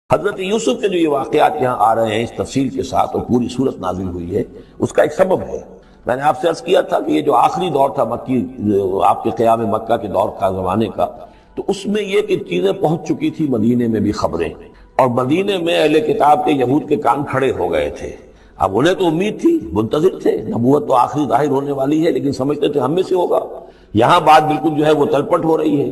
حضرت یوسف کے جو یہ واقعات یہاں آ رہے ہیں اس تفصیل کے ساتھ اور پوری صورت نازل ہوئی ہے، اس کا ایک سبب ہے۔ میں نے آپ سے عرض کیا تھا کہ یہ جو آخری دور تھا مکی، آپ کے قیام مکہ کے دور کا، زمانے کا، تو اس میں یہ کہ چیزیں پہنچ چکی تھی مدینے میں بھی خبریں، اور مدینے میں اہل کتاب کے یہود کے کان کھڑے ہو گئے تھے۔ اب انہیں تو امید تھی، منتظر تھے، نبوت تو آخری ظاہر ہونے والی ہے، لیکن سمجھتے تھے ہم میں سے ہوگا۔ یہاں بات بالکل جو ہے وہ تلپٹ ہو رہی ہے،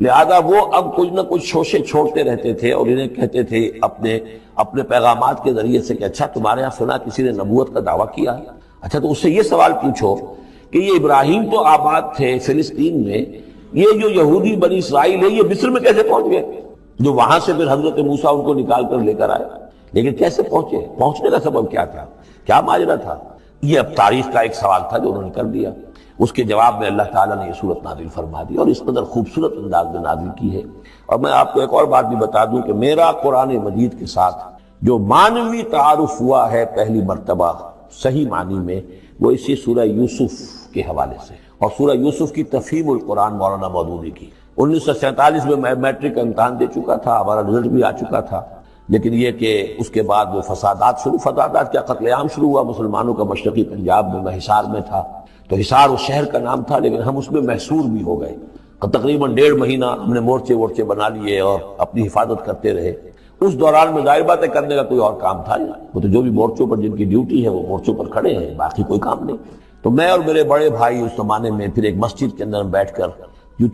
لہذا وہ اب کچھ نہ کچھ شوشے چھوڑتے رہتے تھے اور انہیں کہتے تھے اپنے پیغامات کے ذریعے سے کہ اچھا تمہارے یہاں سنا کسی نے نبوت کا دعویٰ کیا ہے، اچھا تو اس سے یہ سوال پوچھو کہ یہ ابراہیم تو آباد تھے فلسطین میں، یہ جو یہودی بنی اسرائیل ہے یہ مصر میں کیسے پہنچ گئے؟ جو وہاں سے پھر حضرت موسیٰ ان کو نکال کر لے کر آئے، لیکن کیسے پہنچے؟ پہنچنے کا سبب کیا تھا؟ کیا ماجرا تھا؟ یہ اب تاریخ کا ایک سوال تھا جو انہوں نے کر دیا۔ اس کے جواب میں اللہ تعالیٰ نے یہ صورت نازل فرما دی اور اس قدر خوبصورت انداز میں نازل کی ہے۔ اور میں آپ کو ایک اور بات بھی بتا دوں کہ میرا قرآن مجید کے ساتھ جو معنوی تعارف ہوا ہے پہلی مرتبہ صحیح معنی میں، وہ اسی سورہ یوسف کے حوالے سے، اور سورہ یوسف کی تفہیم القرآن مولانا مودودی کی۔ 1947 میں میں میٹرک کا امتحان دے چکا تھا، ہمارا رزلٹ بھی آ چکا تھا، لیکن یہ کہ اس کے بعد وہ فسادات کیا قتل عام شروع ہوا مسلمانوں کا مشرقی پنجاب میں۔ میں حصار میں تھا، تو حصار اس شہر کا نام تھا، لیکن ہم اس میں محصور بھی ہو گئے۔ تقریباً 1.5 مہینہ ہم نے مورچے بنا لیے اور اپنی حفاظت کرتے رہے۔ اس دوران میں ظاہر بات ہے کرنے کا کوئی اور کام تھا نہیں، وہ تو جو بھی مورچوں پر جن کی ڈیوٹی ہے وہ مورچوں پر کھڑے ہیں، باقی کوئی کام نہیں۔ تو میں اور میرے بڑے بھائی اس زمانے میں پھر ایک مسجد کے اندر بیٹھ کر،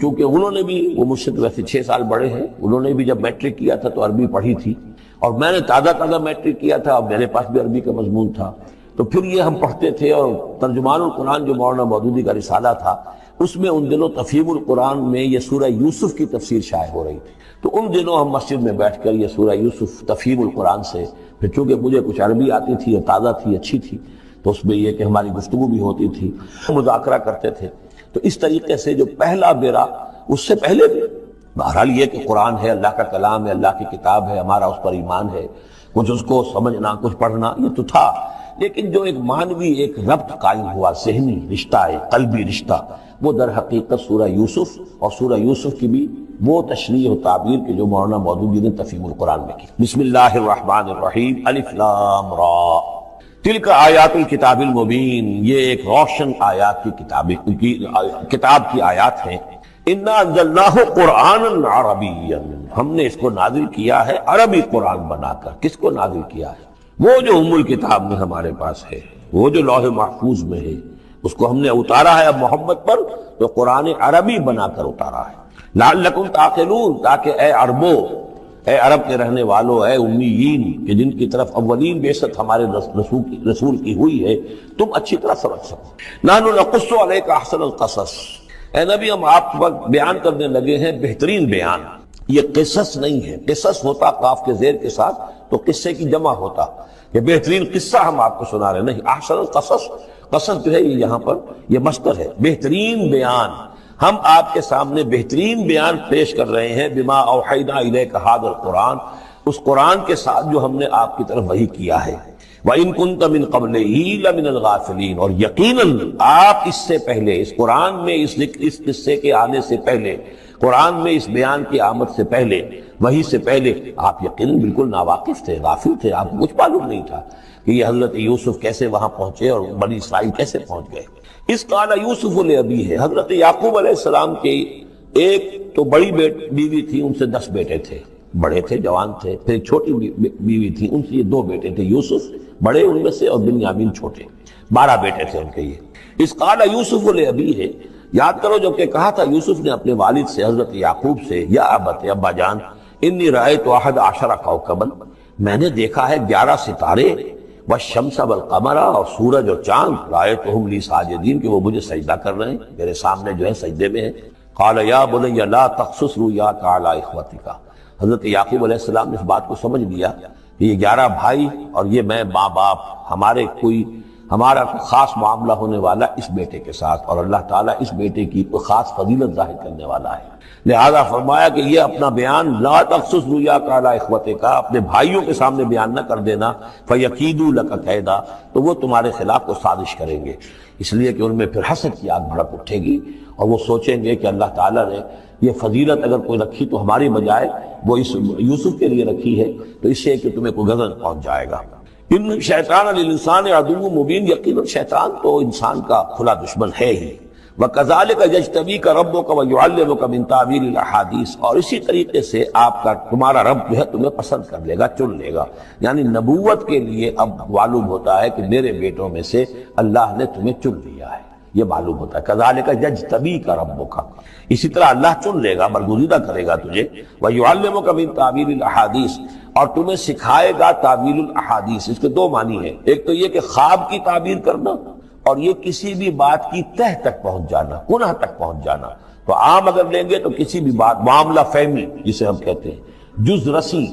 چونکہ انہوں نے بھی، وہ مجھ سے ویسے 6 سال بڑے ہیں، انہوں نے بھی جب میٹرک کیا تھا تو عربی پڑھی تھی، اور میں نے تازہ میٹرک کیا تھا اور میرے پاس بھی عربی کا مضمون تھا، تو پھر یہ ہم پڑھتے تھے۔ اور ترجمان القرآن جو مولانا مودودی کا رسالہ تھا، اس میں ان دنوں تفہیم القرآن میں یہ سورہ یوسف کی تفسیر شائع ہو رہی تھی، تو ان دنوں ہم مسجد میں بیٹھ کر یہ سورہ یوسف تفہیم القرآن سے، پھر چونکہ مجھے کچھ عربی آتی تھی اور تازہ تھی، اچھی تھی، تو اس میں یہ کہ ہماری گفتگو بھی ہوتی تھی، مذاکرہ کرتے تھے۔ تو اس طریقے سے جو پہلا بیرا، اس سے پہلے بھی بہرحال یہ کہ قرآن ہے، اللہ کا کلام ہے، اللہ کی کتاب ہے، ہمارا اس پر ایمان ہے، کچھ اس کو سمجھنا، کچھ پڑھنا، یہ تو تھا، لیکن جو ایک معنوی ایک ربط قائم ہوا، ذہنی رشتہ، ایک قلبی رشتہ، وہ در حقیقت سورہ یوسف اور سورہ یوسف کی بھی وہ تشریح و تعبیر کے جو مولانا مودودی نے تفہیم القرآن میں کی۔ بسم اللہ الرحمن الرحیم، الف لام را، تلک آیات الکتاب المبین، یہ ایک روشن آیات کی کتاب کی آیات ہیں۔ انا انزلناہ قرآنا عربیا، ہم نے اس کو نازل کیا ہے عربی قرآن بنا کر۔ کس کو نازل کیا ہے؟ وہ جو ام الکتاب میں ہمارے پاس ہے، وہ جو لوح محفوظ میں ہے، اس کو ہم نے اتارا ہے اب محمد پر، تو قرآن عربی بنا کر اتارا ہے۔ لعلکم تعقلون، تاکہ اے عربو، اے عرب کے رہنے والوں، اے امیین کہ جن کی طرف اولین بعثت ہمارے رسول کی ہوئی ہے، تم اچھی طرح سمجھ سکو۔ نحن نقص علیک احسن القصص، اے نبی ہم آپ پر بیان کرنے لگے ہیں بہترین بیان۔ یہ قصص نہیں ہے، قصص ہوتا قاف کے زیر کے ساتھ تو قصے کی جمع ہوتا، یہ بہترین قصہ ہم آپ کو سنا رہے نہیں، احسن القصص، قصص جو ہے یہ یہاں پر یہ مصدر ہے، بہترین بیان، ہم آپ کے سامنے بہترین بیان پیش کر رہے ہیں، بما اوحینا الیک ھذا القرآن، اس قرآن کے ساتھ جو ہم نے آپ کی طرف وحی کیا ہے۔ وَإِن كُنتَ مِن قَبْلِهِ لَمِنَ الْغَافِلِينَ، اور یقیناً آپ اس سے پہلے، اس قرآن میں اس قصے کے آنے سے پہلے، قرآن میں اس بیان کی آمد سے پہلے، وحی سے پہلے آپ یقیناً بالکل ناواقف تھے، غافل تھے، آپ کو کچھ معلوم نہیں تھا کہ یہ حضرت یوسف کیسے وہاں پہنچے اور بنی اسرائیل کیسے پہنچ گئے۔ اس قال یوسف لابیہ ہے، حضرت یعقوب علیہ السلام کی ایک تو بڑی بیوی تھی، ان سے 10 بیٹے تھے، بڑے تھے، جوان تھے، پھر ایک چھوٹی بیوی تھی، ان سے یہ 2 بیٹے تھے، یوسف بڑے ان میں سے اور بنیامین چھوٹے، 12 بیٹے تھے ان کے یہ۔ اس قال یوسف لابیہ، یاد کرو جب کہ کہا تھا یوسف نے اپنے والد سے، حضرت یعقوب سے، یا ابت، ابا جان، انی رأیت 11 کوکبا، میں نے دیکھا ہے 11 ستارے، والشمس والقمر، اور سورج اور چاند، رأیتہم لی ساجدین، کہ وہ مجھے سجدہ کر رہے ہیں، میرے سامنے جو ہے سجدے میں ہیں۔ قال یا بنی لا تقصص رؤیاک علی اخوتک، حضرت یعقوب علیہ السلام نے اس بات کو سمجھ لیا کہ یہ 11 بھائی اور یہ میں، ماں باپ، ہمارے کوئی ہمارا خاص معاملہ ہونے والا اس بیٹے کے ساتھ، اور اللہ تعالیٰ اس بیٹے کی خاص فضیلت ظاہر کرنے والا ہے۔ لہذا فرمایا کہ یہ اپنا بیان لا تخصص رؤیاک علی اخوتک، اپنے بھائیوں کے سامنے بیان نہ کر دینا، فیکیدوا لک کیدا، تو وہ تمہارے خلاف کو سازش کریں گے، اس لیے کہ ان میں پھر حسد کی آگ بھڑک اٹھے گی، اور وہ سوچیں گے کہ اللہ تعالیٰ نے یہ فضیلت اگر کوئی رکھی تو ہماری بجائے وہ اس یوسف کے لیے رکھی ہے، تو اس سے کہ تمہیں کوئی غضب پہنچ جائے گا۔ ان شیطان للانسان عدو مبین، یقیناً شیطان تو انسان کا کھلا دشمن ہے ہی۔ وَكَذَلِكَ يَجْتَبِيكَ رَبُّكَ وَيُعَلِّمُكَ مِن تَأْوِيلِ الْأَحَادِيثِ، اور اسی طریقے سے آپ کا تمہارا رب جو ہے تمہیں پسند کر لے گا، چن لے گا، یعنی نبوت کے لیے اب معلوم ہوتا ہے کہ میرے بیٹوں میں سے اللہ نے تمہیں چن لیا ہے، یہ معلوم ہوتا ہے۔ كَذَلِكَ يَجْتَبِيكَ رَبُّكَ، اسی طرح اللہ چن لے گا، برگزیدہ کرے گا تجھے۔ وَيُعَلِّمُكَ مِن تَأْوِيلِ الْأَحَادِيثِ، اور تمہیں سکھائے گا تعویل الاحادیث۔ اس کے دو معنی ہیں، ایک تو یہ کہ خواب کی تعبیر کرنا، اور یہ کسی بھی بات کی تہ تک پہنچ جانا، کنہ تک پہنچ جانا۔ تو عام اگر لیں گے تو کسی بھی بات، معاملہ فہمی جسے ہم کہتے ہیں، جز رسی،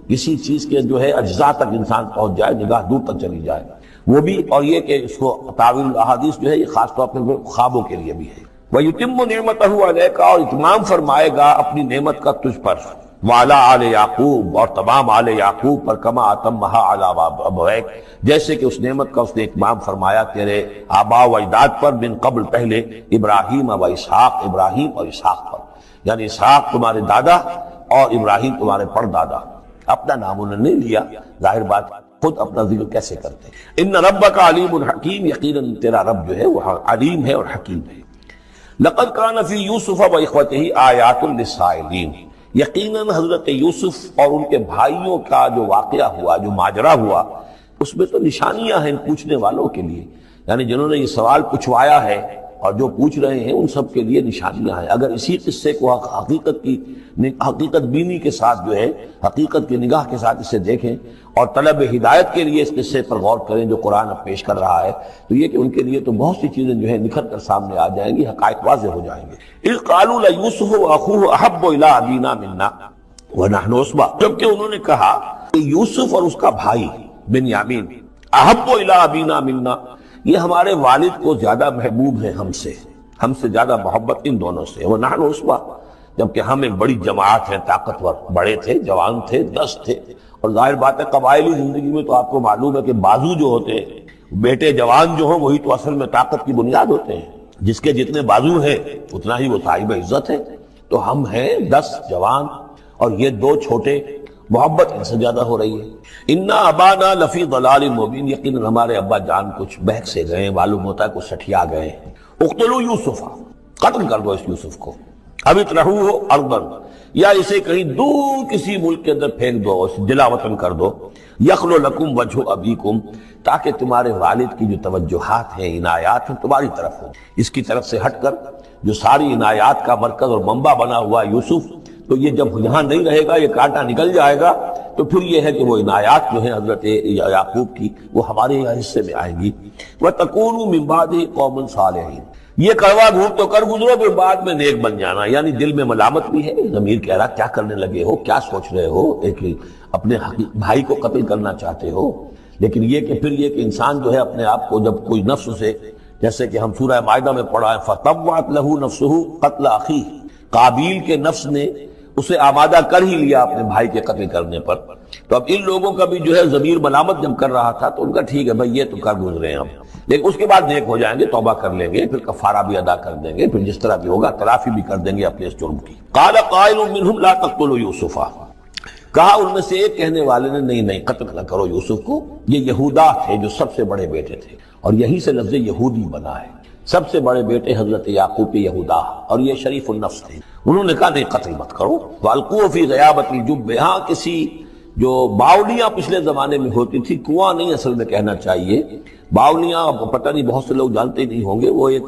کسی چیز کے جو ہے اجزاء تک انسان پہنچ جائے، نگاہ دور تک چلی جائے، وہ بھی۔ اور یہ کہ اس کو تعویل الاحادیث جو ہے یہ خاص طور پر خوابوں کے لیے بھی ہے۔ وَيُتِمُّ نِعْمَتَهُ عَلَيْكَ، اور اتمام فرمائے گا اپنی نعمت کا تجھ پر، وعلی آل یعقوب، اور تمام آل یعقوب پر، کما اتمھا علی ابویک، جیسے کہ اس نعمت کا اس نے اتمام فرمایا تیرے آباء و اجداد پر، من قبل پہلے، ابراہیم و اسحاق، ابراہیم اور اسحاق پر، یعنی اسحاق تمہارے دادا اور ابراہیم تمہارے پردادا۔ اپنا نام انہوں نے نہیں لیا، ظاہر بات خود اپنا ذکر کیسے کرتے ہیں۔ ان ربک علیم حکیم، یقیناً تیرا رب جو ہے وہ علیم ہے اور حکیم ہے۔ لقد کان فی یوسف و اخوتہ آیات للسائلین، یقیناً حضرت یوسف اور ان کے بھائیوں کا جو واقعہ ہوا، جو ماجرا ہوا، اس میں تو نشانیاں ہیں پوچھنے والوں کے لیے، یعنی جنہوں نے یہ سوال پوچھوایا ہے اور جو پوچھ رہے ہیں ان سب کے لیے نشانیاں ہیں۔ اگر اسی قصے کو حقیقت بینی کے ساتھ جو ہے، حقیقت کی نگاہ کے ساتھ اسے دیکھیں اور طلب ہدایت کے لیے اس قصے پر غور کریں جو قرآن اب پیش کر رہا ہے، تو یہ کہ ان کے لیے تو بہت سی چیزیں جو ہے نکھر کر سامنے آ جائیں گی، حقائق واضح ہو جائیں گے۔ اذ قالوا لیوسف واخوہ احب الی ابینا منا ونحن عصبہ، جبکہ انہوں نے کہا کہ یوسف اور اس کا بھائی بنیامین احب الی ابینا منا، یہ ہمارے والد کو زیادہ محبوب ہے ہم سے زیادہ محبت ان دونوں سے، ونحن عصبہ، جبکہ ہم ایک بڑی جماعت ہے، طاقتور، بڑے تھے، جوان تھے، 10 تھے۔ اور ظاہر بات ہے قبائلی زندگی میں تو آپ کو معلوم ہے کہ بازو جو ہوتے ہیں، بیٹے جوان جو ہوں وہی تو اصل میں طاقت کی بنیاد ہوتے ہیں، جس کے جتنے بازو ہیں اتنا ہی وہ صاحب عزت ہے۔ تو ہم ہیں 10 جوان اور یہ 2 چھوٹے، محبت ان سے زیادہ ہو رہی ہے۔ انا ابانا لفی ضلال مبین، یقیناً ہمارے ابا جان کچھ بہک سے گئے، معلوم ہوتا ہے کچھ سٹھیا گئے ہیں۔ اقتلوا یوسف، قتل کر دو اس یوسف کو، اب اطرحوہ ارضا، یا اسے کہیں دور کسی ملک کے اندر پھینک دو، اسے جلا وطن کر دو، یخلو لکم وجہ ابیکم، تاکہ تمہارے والد کی جو توجہات ہیں، عنایات ہیں، تمہاری طرف ہو، اس کی طرف سے ہٹ کر جو ساری عنایات کا مرکز اور منبع بنا ہوا یوسف، تو یہ جب یہاں نہیں رہے گا، یہ کانٹا نکل جائے گا، تو پھر یہ ہے کہ وہ عنایات جو ہیں حضرت یعقوب کی وہ ہمارے حصے میں آئیں گی۔ وَتَكُونُوا مِن بَعْدِهِ قَوْمًا صَالِحِينَ، یہ کڑوا گھونٹ تو کر گزرو پھر بعد میں نیک بن جانا، یعنی دل میں ملامت بھی ہے، ضمیر کہہ رہا کیا کرنے لگے ہو، کیا سوچ رہے ہو، ایک اپنے بھائی کو قتل کرنا چاہتے ہو۔ لیکن یہ کہ پھر یہ کہ انسان جو ہے اپنے آپ کو جب کوئی نفس سے، جیسے کہ ہم سورہ مائدہ میں پڑھا ہے، فَطَوَّعَتْ لَهُ نَفْسُهُ قَتْلَ أَخِيهِ، قابیل کے نفس نے اسے آمادہ کر ہی لیا اپنے بھائی کے قتل کرنے پر۔ تو اب ان لوگوں کا بھی جو ہے ضمیر ملامت جب کر رہا تھا تو ان کا ٹھیک ہے بھائی یہ تو کر گزرے ہیں اب، لیکن اس کے بعد نیک ہو جائیں گے، توبہ کر لیں گے، پھر کفارہ بھی ادا کر دیں گے، پھر جس طرح بھی ہوگا تلافی بھی کر دیں گے اپنے اس جرم کی۔ قال قائل منهم لا تقتلوا یوسف، کہا ان میں سے ایک کہنے والے نے نہیں قتل نہ کرو یوسف کو، یہ یہودا تھے جو سب سے بڑے بیٹے تھے، اور یہی سے لفظ یہودی بنا ہے، سب سے بڑے بیٹے حضرت یعقوب کے یہودا، اور یہ شریف النفس تھے، انہوں نے کہا نہیں قتل مت کرو۔ والقوا فی غیابۃ الجب، ہاں کسی جو باولیاں پچھلے زمانے میں ہوتی تھی، کنواں نہیں اصل میں کہنا چاہیے، باولیاں پتہ نہیں بہت سے لوگ جانتے نہیں ہوں گے، وہ ایک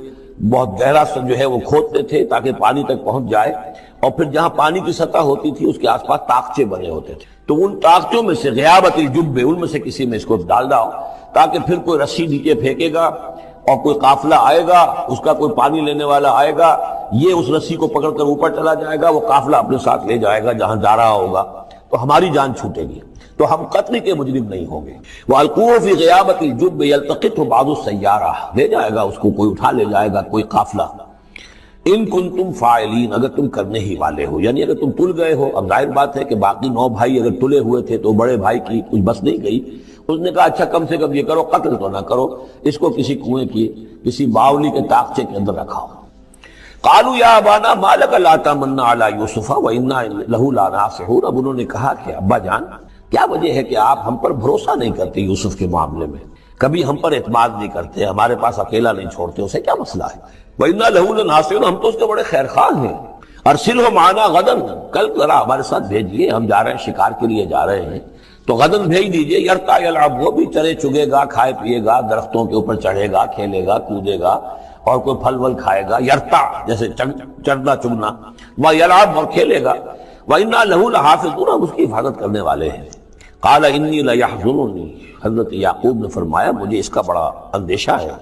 بہت گہرا سا جو ہے وہ کھودتے تھے تاکہ پانی تک پہنچ جائے، اور پھر جہاں پانی کی سطح ہوتی تھی اس کے آس پاس طاقچے بنے ہوتے تھے، تو ان طاقچوں میں سے غیابۃ الجب، ان میں سے کسی میں اس کو ڈال داؤ، تاکہ پھر کوئی رسی نیچے پھینکے گا اور کوئی قافلہ آئے گا، اس کا کوئی پانی لینے والا آئے گا، یہ اس رسی کو پکڑ کر اوپر چلا جائے گا، وہ قافلہ اپنے ساتھ لے جائے گا جہاں جا رہا ہوگا، تو ہماری جان چھوٹے گی، تو ہم قتل کے مجرم نہیں ہوں گے۔ وَأَلْقُوهُ فِي غِيَابَةِ الْجُبِّ يَلْتَقِطْهُ بَعْضُ السَّيَّارَةِ، لے جائے گا اس کو، کوئی اٹھا لے جائے گا، کوئی قافلہ۔ ان کنتم فاعلین، اگر تم کرنے ہی والے ہو، یعنی اگر تم تل گئے ہو۔ اب ظاہر بات ہے کہ باقی 9 بھائی اگر تلے ہوئے تھے تو بڑے بھائی کی کچھ بس نہیں گئی، اس نے کہا اچھا کم سے کم یہ کرو، قتل تو نہ کرو، اس کو کسی کنویں کی کسی باولی کے تاقچے کے اندر رکھاؤ۔ قالوا یا ابانا ما لک لا تمنا علی یوسف وانا لہ لناصحون، اب انہوں نے کہا کہ ابا جان کیا وجہ ہے کہ آپ ہم پر بھروسہ نہیں کرتے یوسف کے معاملے میں، کبھی ہم پر اعتماد نہیں کرتے، ہمارے پاس اکیلا نہیں چھوڑتے، اسے کیا مسئلہ ہے؟ وَإِنَّا لَهُ لَنَاصِحُونَ، ہم تو اس کے بڑے خیر خواہ ہیں۔ أَرْسِلْهُ مَعَنَا غَدًا، کل ذرا ہمارے ساتھ بھیجیے، ہم جا رہے ہیں شکار کے لیے جا رہے ہیں، تو غدن بھیج دیجیے۔ یرتع یلعب، وہ بھی چرے چگے گا، کھائے پیے گا، درختوں کے اوپر چڑھے گا، کھیلے گا، کودے گا، اور کوئی پھل ول کھائے گا، یرتع جیسے چڑھنا چگنا، وَيَلْعَبْ، اور کھیلے گا، وَإِنَّا لَهُ لَحَافِظُونَ، ہم اس کی حفاظت کرنے والے ہیں۔ قَالَ إِنِّي لَيَحْزُنُنِي، حضرت یعقوب نے فرمایا مجھے اس کا بڑا اندیشہ ہے،